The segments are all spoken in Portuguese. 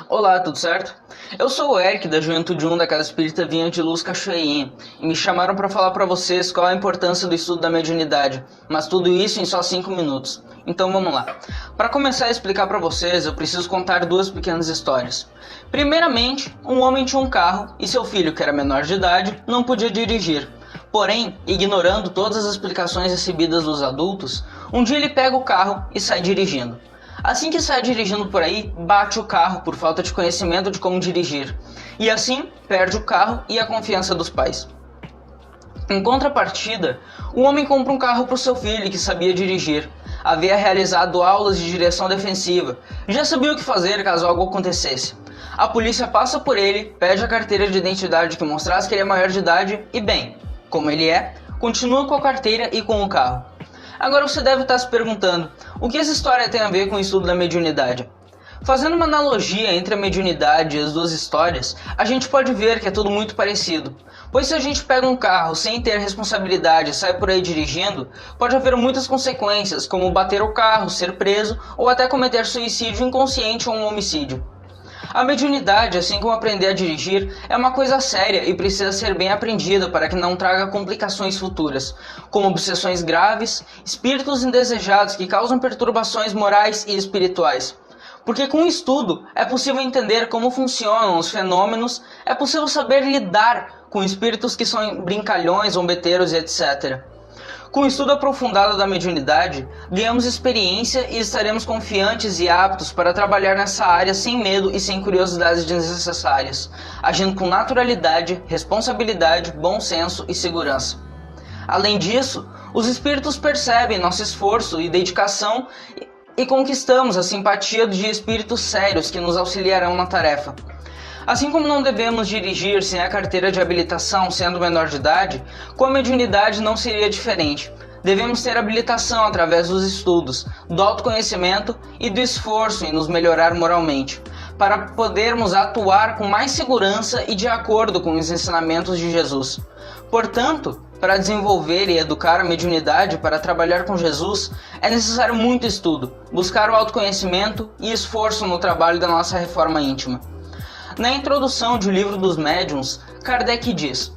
Olá, tudo certo? Eu sou o Eric da Juventude 1 da Casa Espírita Vinha de Luz Cachoeirinha e me chamaram para falar para vocês qual a importância do estudo da mediunidade, mas tudo isso em só 5 minutos. Então vamos lá. Para começar a explicar para vocês, eu preciso contar duas pequenas histórias. Primeiramente, um homem tinha um carro e seu filho, que era menor de idade, não podia dirigir. Porém, ignorando todas as explicações recebidas dos adultos, um dia ele pega o carro e sai dirigindo. Assim que sai dirigindo por aí, bate o carro por falta de conhecimento de como dirigir. E assim, perde o carro e a confiança dos pais. Em contrapartida, o homem compra um carro para o seu filho que sabia dirigir. Havia realizado aulas de direção defensiva. Já sabia o que fazer caso algo acontecesse. A polícia passa por ele, pede a carteira de identidade que mostrasse que ele é maior de idade e, bem, como ele é, continua com a carteira e com o carro. Agora você deve estar se perguntando, o que essa história tem a ver com o estudo da mediunidade? Fazendo uma analogia entre a mediunidade e as duas histórias, a gente pode ver que é tudo muito parecido. Pois se a gente pega um carro sem ter responsabilidade e sai por aí dirigindo, pode haver muitas consequências, como bater o carro, ser preso ou até cometer suicídio inconsciente ou um homicídio. A mediunidade, assim como aprender a dirigir, é uma coisa séria e precisa ser bem aprendida para que não traga complicações futuras, como obsessões graves, espíritos indesejados que causam perturbações morais e espirituais. Porque com o estudo é possível entender como funcionam os fenômenos, é possível saber lidar com espíritos que são brincalhões, zombeteiros e etc. Com o estudo aprofundado da mediunidade, ganhamos experiência e estaremos confiantes e aptos para trabalhar nessa área sem medo e sem curiosidades desnecessárias, agindo com naturalidade, responsabilidade, bom senso e segurança. Além disso, os espíritos percebem nosso esforço e dedicação e conquistamos a simpatia de espíritos sérios que nos auxiliarão na tarefa. Assim como não devemos dirigir sem a carteira de habilitação sendo menor de idade, com a mediunidade não seria diferente. Devemos ter habilitação através dos estudos, do autoconhecimento e do esforço em nos melhorar moralmente, para podermos atuar com mais segurança e de acordo com os ensinamentos de Jesus. Portanto, para desenvolver e educar a mediunidade para trabalhar com Jesus, é necessário muito estudo, buscar o autoconhecimento e esforço no trabalho da nossa reforma íntima. Na introdução de O Livro dos Médiuns, Kardec diz: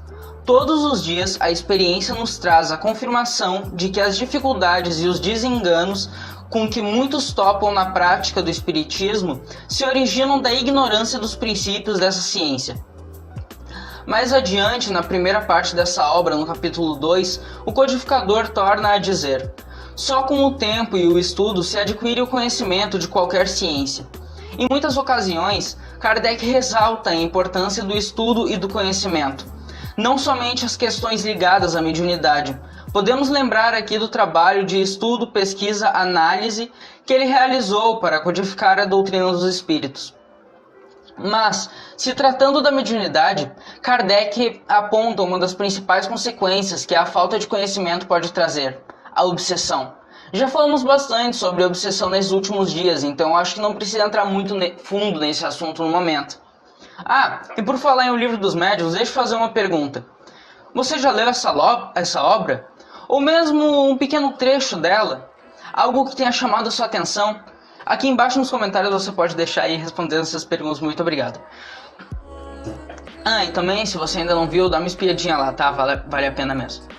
todos os dias a experiência nos traz a confirmação de que as dificuldades e os desenganos com que muitos topam na prática do espiritismo se originam da ignorância dos princípios dessa ciência. Mais adiante, na primeira parte dessa obra, no capítulo 2, o codificador torna a dizer: só com o tempo e o estudo se adquire o conhecimento de qualquer ciência. Em muitas ocasiões, Kardec ressalta a importância do estudo e do conhecimento, não somente as questões ligadas à mediunidade. Podemos lembrar aqui do trabalho de estudo, pesquisa, análise que ele realizou para codificar a doutrina dos espíritos. Mas, se tratando da mediunidade, Kardec aponta uma das principais consequências que a falta de conhecimento pode trazer: a obsessão. Já falamos bastante sobre obsessão nesses últimos dias, então acho que não precisa entrar muito fundo nesse assunto no momento. E por falar em O Livro dos Médiuns, deixa eu fazer uma pergunta. Você já leu essa obra? Ou mesmo um pequeno trecho dela? Algo que tenha chamado a sua atenção? Aqui embaixo nos comentários você pode deixar aí respondendo essas perguntas. Muito obrigado. E também, se você ainda não viu, dá uma espiadinha lá, tá? Vale a pena mesmo.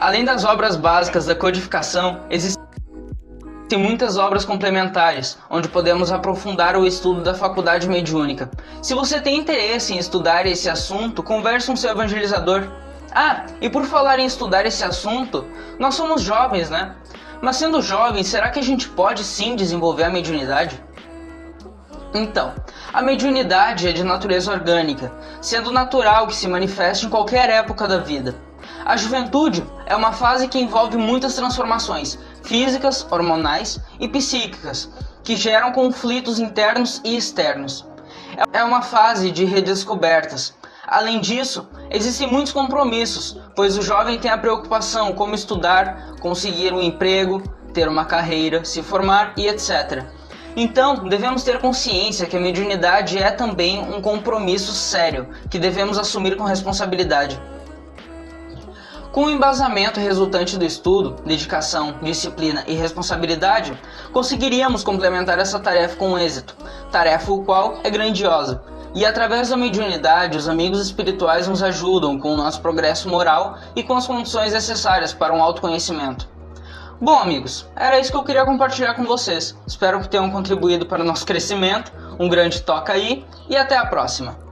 Além das obras básicas da codificação, existem muitas obras complementares, onde podemos aprofundar o estudo da faculdade mediúnica. Se você tem interesse em estudar esse assunto, converse com seu evangelizador. E por falar em estudar esse assunto, nós somos jovens, né? Mas sendo jovens, será que a gente pode sim desenvolver a mediunidade? Então, a mediunidade é de natureza orgânica, sendo natural que se manifeste em qualquer época da vida. A juventude é uma fase que envolve muitas transformações físicas, hormonais e psíquicas, que geram conflitos internos e externos. É uma fase de redescobertas. Além disso, existem muitos compromissos, pois o jovem tem a preocupação como estudar, conseguir um emprego, ter uma carreira, se formar e etc. Então, devemos ter consciência que a mediunidade é também um compromisso sério, que devemos assumir com responsabilidade. Com o embasamento resultante do estudo, dedicação, disciplina e responsabilidade, conseguiríamos complementar essa tarefa com êxito, tarefa o qual é grandiosa. E através da mediunidade, os amigos espirituais nos ajudam com o nosso progresso moral e com as condições necessárias para um autoconhecimento. Bom, amigos, era isso que eu queria compartilhar com vocês. Espero que tenham contribuído para o nosso crescimento. Um grande toca aí e até a próxima!